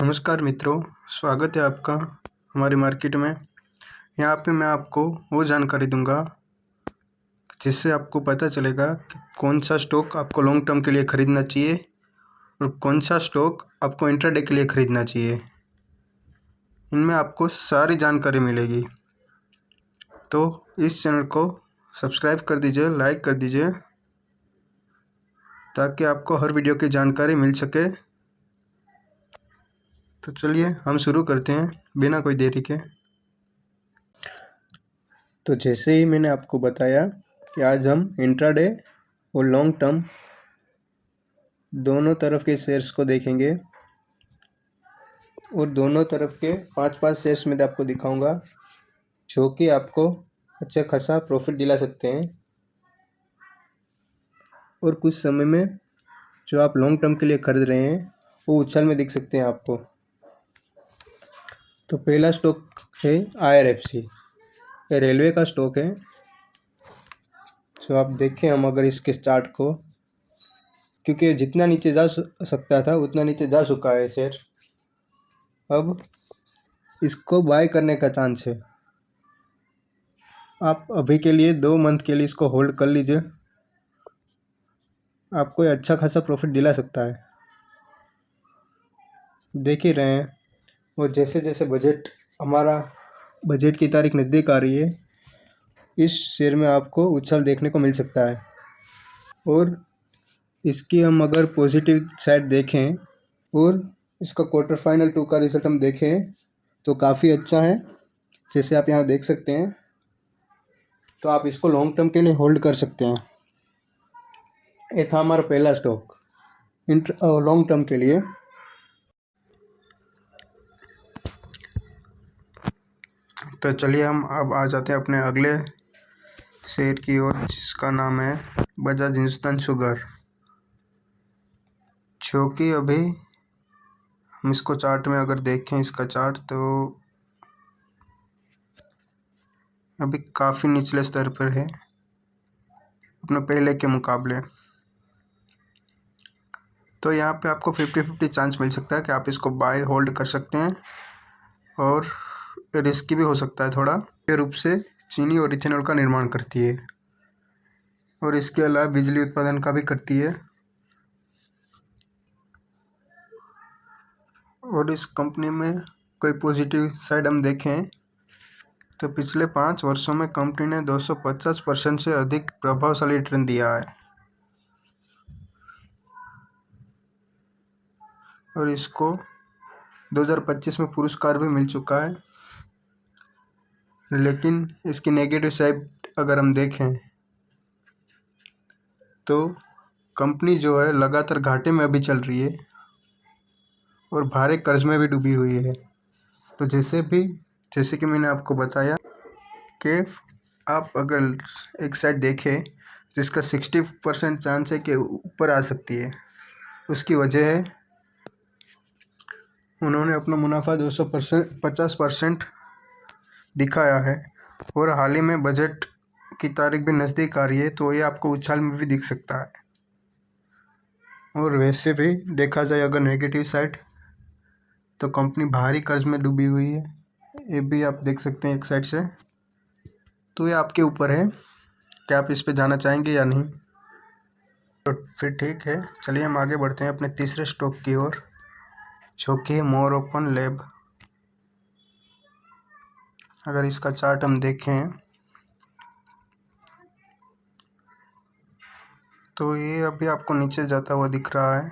नमस्कार मित्रों, स्वागत है आपका हमारी मार्केट में। यहाँ पे मैं आपको वो जानकारी दूंगा जिससे आपको पता चलेगा कि कौन सा स्टॉक आपको लॉन्ग टर्म के लिए ख़रीदना चाहिए और कौन सा स्टॉक आपको इंट्राडे के लिए ख़रीदना चाहिए। इनमें आपको सारी जानकारी मिलेगी। तो इस चैनल को सब्सक्राइब कर दीजिए, लाइक कर दीजिए ताकि आपको हर वीडियो की जानकारी मिल सके। तो चलिए हम शुरू करते हैं बिना कोई देरी के। तो जैसे ही मैंने आपको बताया कि आज हम इंट्राडे और लॉन्ग टर्म दोनों तरफ के शेयर्स को देखेंगे और दोनों तरफ के 5-5 शेयर्स में आपको दिखाऊंगा जो कि आपको अच्छा खासा प्रॉफिट दिला सकते हैं और कुछ समय में जो आप लॉन्ग टर्म के लिए खरीद रहे हैं वो उछाल में दिख सकते हैं आपको। तो पहला स्टॉक है IRFC। ये रेलवे का स्टॉक है। जो आप देखें हम अगर इसके चार्ट को, क्योंकि जितना नीचे जा सकता था उतना नीचे जा चुका है शेयर, अब इसको बाय करने का चांस है। आप अभी के लिए 2 मंथ के लिए इसको होल्ड कर लीजिए, आपको ये अच्छा खासा प्रॉफिट दिला सकता है। देख ही रहे हैं। और जैसे जैसे हमारा बजट की तारीख नज़दीक आ रही है, इस शेयर में आपको उछाल देखने को मिल सकता है। और इसकी हम अगर पॉजिटिव साइड देखें और इसका क्वार्टर फाइनल 2 का रिजल्ट हम देखें तो काफ़ी अच्छा है, जैसे आप यहाँ देख सकते हैं। तो आप इसको लॉन्ग टर्म के लिए होल्ड कर सकते हैं। ये था हमारा पहला स्टॉक लॉन्ग टर्म के लिए। तो चलिए हम अब आ जाते हैं अपने अगले शेयर की ओर, जिसका नाम है बजाज हिंदुस्तान शुगर। जो कि अभी हम इसको चार्ट में अगर देखें इसका चार्ट, तो अभी काफ़ी निचले स्तर पर है अपने पहले के मुकाबले। तो यहाँ पे आपको 50-50 चांस मिल सकता है कि आप इसको बाय होल्ड कर सकते हैं और रिस्की भी हो सकता है थोड़ा। मुख्य रूप से चीनी और इथेनॉल का निर्माण करती है और इसके अलावा बिजली उत्पादन का भी करती है। और इस कंपनी में कोई पॉजिटिव साइड हम देखें तो पिछले 5 वर्षों में कंपनी ने 250% से अधिक प्रभावशाली रिटर्न दिया है और इसको 2025 में पुरस्कार भी मिल चुका है। लेकिन इसकी नेगेटिव साइड अगर हम देखें तो कंपनी जो है लगातार घाटे में अभी चल रही है और भारी कर्ज में भी डूबी हुई है। तो जैसे कि मैंने आपको बताया कि आप अगर एक साइड देखें तो इसका 60% चांस है कि ऊपर आ सकती है। उसकी वजह है उन्होंने अपना मुनाफा 250% दिखाया है और हाल ही में बजट की तारीख भी नज़दीक आ रही है, तो ये आपको उछाल में भी दिख सकता है। और वैसे भी देखा जाए अगर नेगेटिव साइड, तो कंपनी भारी कर्ज में डूबी हुई है, ये भी आप देख सकते हैं एक साइड से। तो ये आपके ऊपर है कि आप इस पे जाना चाहेंगे या नहीं। तो फिर ठीक है, चलिए हम आगे बढ़ते हैं अपने तीसरे स्टॉक की ओर, जो कि है मोरओपन लैब। अगर इसका चार्ट हम देखें तो ये अभी आपको नीचे जाता हुआ दिख रहा है,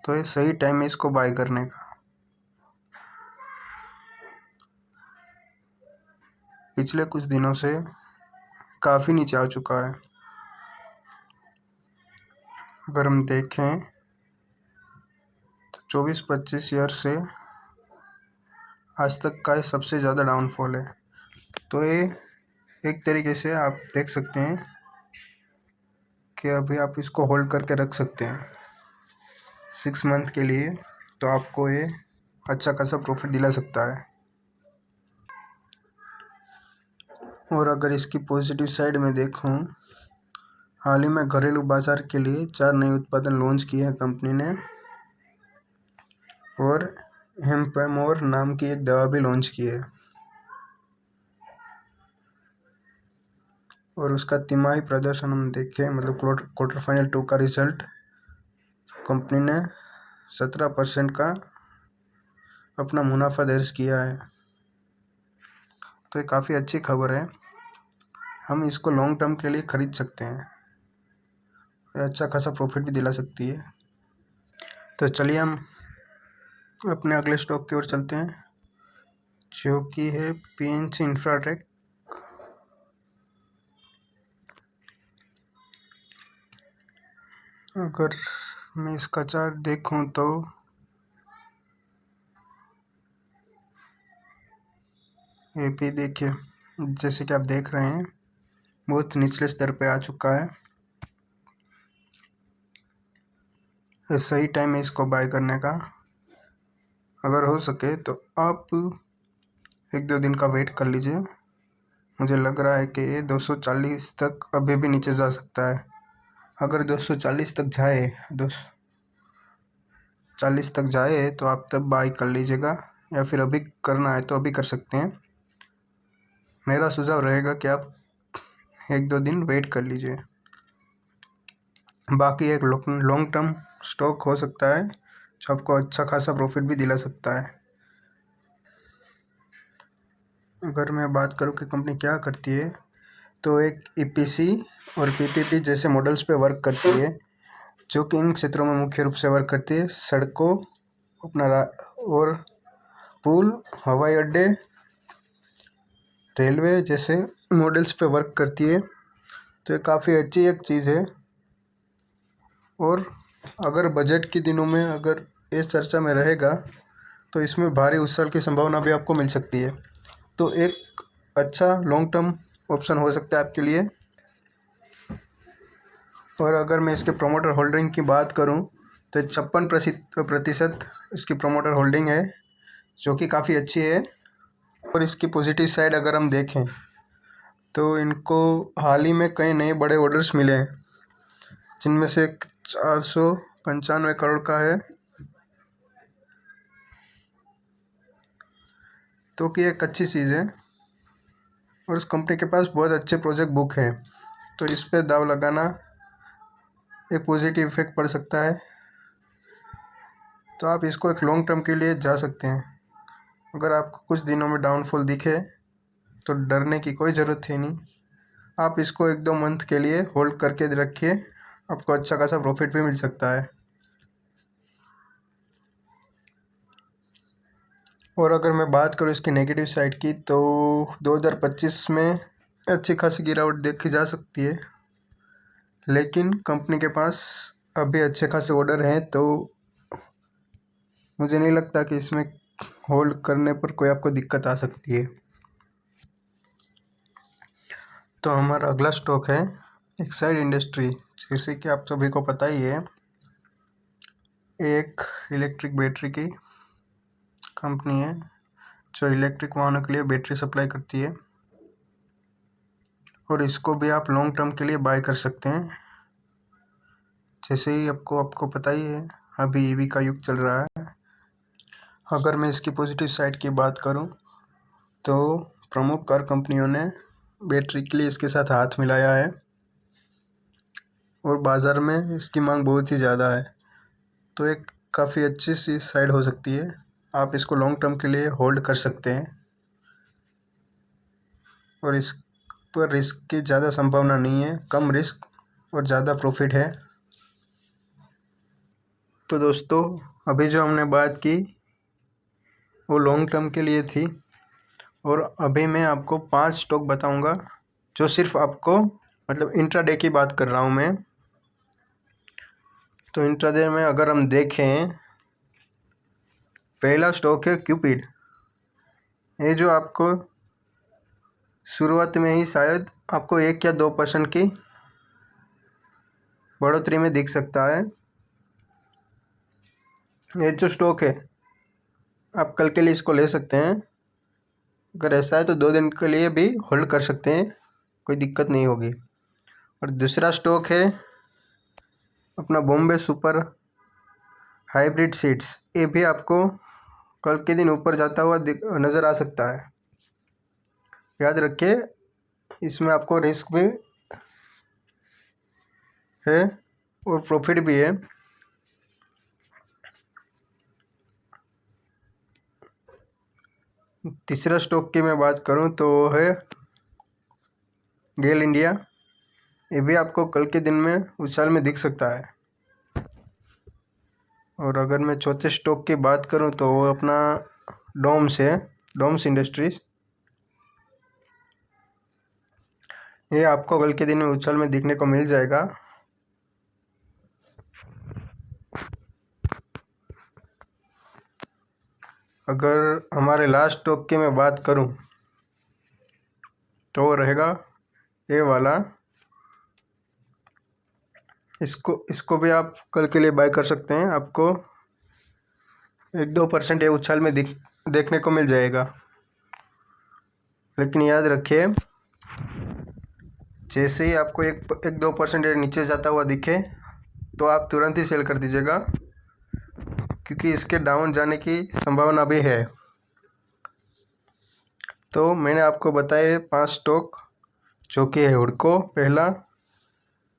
तो ये सही टाइम है इसको बाय करने का। पिछले कुछ दिनों से काफ़ी नीचे आ चुका है। अगर हम देखें तो 24-25 ईयर से आज तक का ये सबसे ज़्यादा डाउनफॉल है। तो ये एक तरीके से आप देख सकते हैं कि अभी आप इसको होल्ड करके रख सकते हैं 6 मंथ के लिए, तो आपको ये अच्छा खासा प्रॉफिट दिला सकता है। और अगर इसकी पॉजिटिव साइड में देखूं, हाल ही में घरेलू बाजार के लिए 4 नए उत्पादन लॉन्च किए हैं कंपनी ने और हेम्पेमोर नाम की एक दवा भी लॉन्च की है। और उसका तिमाही प्रदर्शन हम देखें, मतलब क्वार्टर फाइनल 2 का रिजल्ट, कंपनी ने 17% का अपना मुनाफा दर्ज किया है। तो ये काफ़ी अच्छी खबर है, हम इसको लॉन्ग टर्म के लिए ख़रीद सकते हैं, ये अच्छा खासा प्रॉफिट भी दिला सकती है। तो चलिए हम अपने अगले स्टॉक की ओर चलते हैं, जो कि है पीएनसी इंफ्राटेक। अगर मैं इसका चार्ट देखूं तो ये भी देखिए, जैसे कि आप देख रहे हैं बहुत निचले स्तर पे आ चुका है। ये सही टाइम है इसको बाय करने का। अगर हो सके तो आप 1-2 दिन का वेट कर लीजिए। मुझे लग रहा है कि ये 240 तक अभी भी नीचे जा सकता है। अगर 240 तक जाए, 240 तक जाए तो आप तब बाय कर लीजिएगा, या फिर अभी करना है तो अभी कर सकते हैं। मेरा सुझाव रहेगा कि आप 1-2 दिन वेट कर लीजिए। बाकी एक लॉन्ग टर्म स्टॉक हो सकता है जो आपको अच्छा खासा प्रॉफिट भी दिला सकता है। अगर मैं बात करूँ कि कंपनी क्या करती है, तो एक ईपीसी और पीपीपी जैसे मॉडल्स पे वर्क करती है, जो कि इन क्षेत्रों में मुख्य रूप से वर्क करती है। सड़कों और पुल, हवाई अड्डे, रेलवे जैसे मॉडल्स पे वर्क करती है। तो ये काफ़ी अच्छी एक चीज़ है। और अगर बजट के दिनों में अगर इस चर्चा में रहेगा तो इसमें भारी उछाल की संभावना भी आपको मिल सकती है। तो एक अच्छा लॉन्ग टर्म ऑप्शन हो सकता है आपके लिए। और अगर मैं इसके प्रोमोटर होल्डिंग की बात करूं तो 56% इसकी प्रोमोटर होल्डिंग है, जो कि काफ़ी अच्छी है। और इसकी पॉजिटिव साइड अगर हम देखें तो इनको हाल ही में कई नए बड़े ऑर्डर्स मिले हैं, जिनमें से 495 करोड़ का है, तो कि एक अच्छी चीज़ है। और उस कंपनी के पास बहुत अच्छे प्रोजेक्ट बुक हैं, तो इस पे दाव लगाना एक पॉजिटिव इफेक्ट पड़ सकता है। तो आप इसको एक लॉन्ग टर्म के लिए जा सकते हैं। अगर आपको कुछ दिनों में डाउनफॉल दिखे तो डरने की कोई ज़रूरत है नहीं, आप इसको 1-2 मंथ के लिए होल्ड करके रखिए, आपको अच्छा खासा प्रॉफिट भी मिल सकता है। और अगर मैं बात करूँ इसकी नेगेटिव साइड की, तो 2025 में अच्छी खासी गिरावट देखी जा सकती है, लेकिन कंपनी के पास अभी अच्छे खासे ऑर्डर हैं, तो मुझे नहीं लगता कि इसमें होल्ड करने पर कोई आपको दिक्कत आ सकती है। तो हमारा अगला स्टॉक है एक्साइड इंडस्ट्री। जैसे कि आप सभी को पता ही है, एक इलेक्ट्रिक बैटरी की कंपनी है जो इलेक्ट्रिक वाहनों के लिए बैटरी सप्लाई करती है। और इसको भी आप लॉन्ग टर्म के लिए बाय कर सकते हैं। जैसे ही आपको पता ही है, अभी ईवी का युग चल रहा है। अगर मैं इसकी पॉजिटिव साइड की बात करूं तो प्रमुख कार कंपनियों ने बैटरी के लिए इसके साथ हाथ मिलाया है, और बाज़ार में इसकी मांग बहुत ही ज़्यादा है। तो एक काफ़ी अच्छी सी साइड हो सकती है, आप इसको लॉन्ग टर्म के लिए होल्ड कर सकते हैं। और इस पर रिस्क की ज़्यादा संभावना नहीं है, कम रिस्क और ज़्यादा प्रॉफिट है। तो दोस्तों, अभी जो हमने बात की वो लॉन्ग टर्म के लिए थी, और अभी मैं आपको 5 स्टॉक बताऊंगा जो सिर्फ आपको, मतलब इंट्राडे की बात कर रहा हूँ मैं। तो इंट्राडे में अगर हम देखें, पहला स्टॉक है क्यूपिड। ये जो आपको शुरुआत में ही शायद आपको 1 या 2% की बढ़ोतरी में दिख सकता है। ये जो स्टॉक है, आप कल के लिए इसको ले सकते हैं। अगर ऐसा है तो 2 दिन के लिए भी होल्ड कर सकते हैं, कोई दिक्कत नहीं होगी। और दूसरा स्टॉक है अपना बॉम्बे सुपर हाइब्रिड सीड्स, ये भी आपको कल के दिन ऊपर जाता हुआ नज़र आ सकता है। याद रखिए, इसमें आपको रिस्क भी है और प्रॉफिट भी है। तीसरा स्टॉक की मैं बात करूं तो वो है गेल इंडिया। ये भी आपको कल के दिन में उछाल में दिख सकता है। और अगर मैं चौथे स्टॉक की बात करूं तो वो अपना डोम्स है, डोम्स इंडस्ट्रीज। ये आपको कल के दिन में उछाल में दिखने को मिल जाएगा। अगर हमारे लास्ट स्टॉक की मैं बात करूं तो वो रहेगा ये वाला। इसको भी आप कल के लिए बाय कर सकते हैं। आपको 1-2% ये उछाल में देखने को मिल जाएगा। लेकिन याद रखिए, जैसे ही आपको 1-2% नीचे जाता हुआ दिखे तो आप तुरंत ही सेल कर दीजिएगा, क्योंकि इसके डाउन जाने की संभावना भी है। तो मैंने आपको बताए 5 स्टॉक, जो कि है हुडको पहला,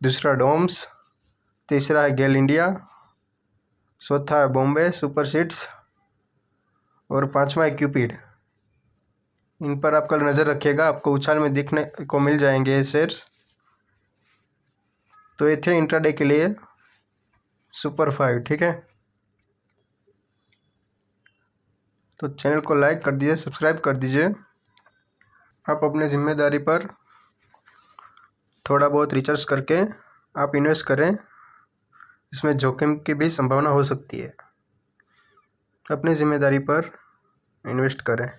दूसरा डोम्स, तीसरा है गेल इंडिया, चौथा है बॉम्बे सुपर सीड्स और पांचवा है क्यूपिड। इन पर आप कल नज़र रखिएगा, आपको उछाल में दिखने को मिल जाएंगे ये शेयर्स। तो ये थे इंट्राडे के लिए सुपर 5। ठीक है, तो चैनल को लाइक कर दीजिए, सब्सक्राइब कर दीजिए। आप अपने जिम्मेदारी पर थोड़ा बहुत रिसर्च करके आप इन्वेस्ट करें। इसमें जोखिम की भी संभावना हो सकती है। अपनी जिम्मेदारी पर इन्वेस्ट करें।